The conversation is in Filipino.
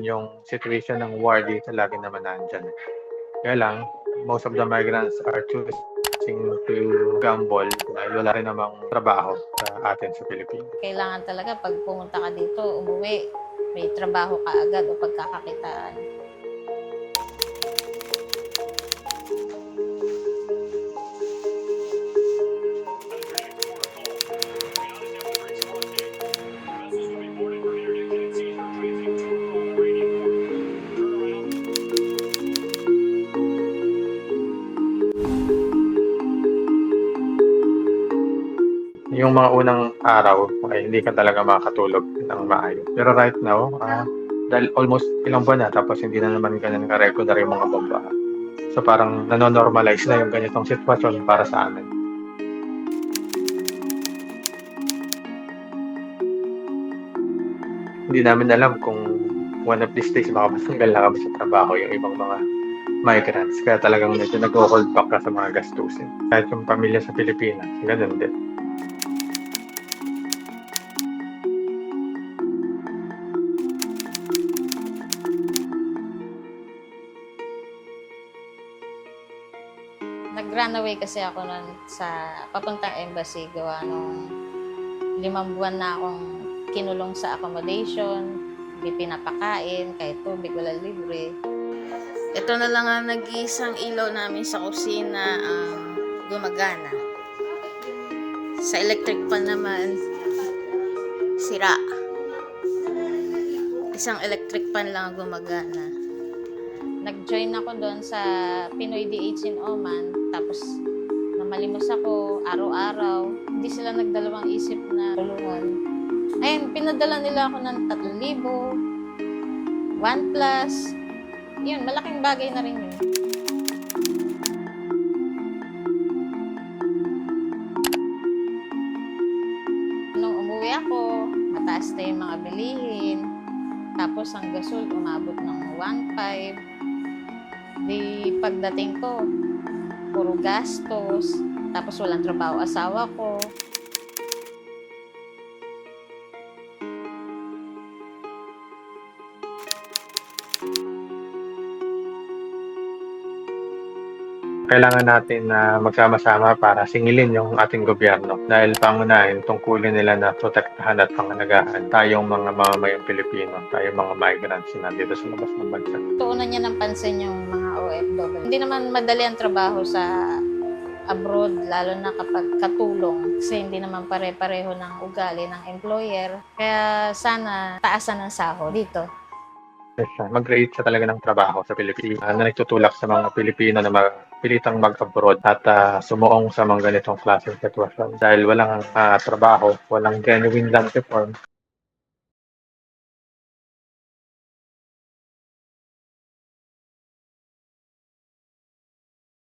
yung situation ng war dito lagi naman nandiyan. Kaya lang, most of the migrants are choosing to gamble dahil wala rin namang trabaho sa atin sa Pilipinas. Kailangan talaga pag pumunta ka dito, umuwi, may trabaho ka agad o pagkakakitaan. Yung mga unang araw ay hindi ka talaga makakatulog ng maayos. Pero right now, dahil almost ilang buwan na tapos hindi na naman ganun ka-regular yung mga bomba. So parang nanonormalize na yung ganitong sitwasyon para sa amin. Hindi namin alam kung one of these days makapasanggal na kami sa trabaho yung ibang mga migrants. Kaya talagang medyo nag-hold back ka sa mga gastusin. Kahit yung pamilya sa Pilipinas, ganun din. Nag-run away kasi ako nun sa papuntang embassy, gawa nung 5 buwan na akong kinulong sa accommodation, hindi pinapakain, kahit tubig wala libre. Ito na lang ang nag-iisang ilaw namin sa kusina ang gumagana. Sa electric pan naman, sira. Isang electric pan lang ang gumagana. Nag-join ako doon sa Pinoy DH in Oman, tapos namalimos ako araw-araw. Hindi sila nagdalawang isip na tulungan. Ayun, pinadala nila ako ng 3,000, OnePlus. Yun, malaking bagay na rin yun. Nung umuwi ako, mataas na yung mga bilihin. Tapos ang gasol, umabot ng 1,500. Di pagdating ko, puro gastos. Tapos walang trabaho asawa ko. Kailangan natin na magsama-sama para singilin yung ating gobyerno dahil pangunahin tungkulin nila na protektahan at pangalagaan tayong mga mamamayang Pilipino, tayong mga migrants na nandito sa labas ng bansa. Tuunan niya ng pansin yung mga OFW. Hindi naman madali ang trabaho sa abroad, lalo na kapag katulong. Kasi hindi naman pare-pareho ng ugali ng employer. Kaya sana taasan ang sahod dito. Mag-create siya talaga ng trabaho sa Pilipinas na nagtutulak sa mga Pilipino na pilitang mag-abroad at sumuong sa mga ganitong klaseng sitwasyon. Dahil walang trabaho, walang genuine land reform,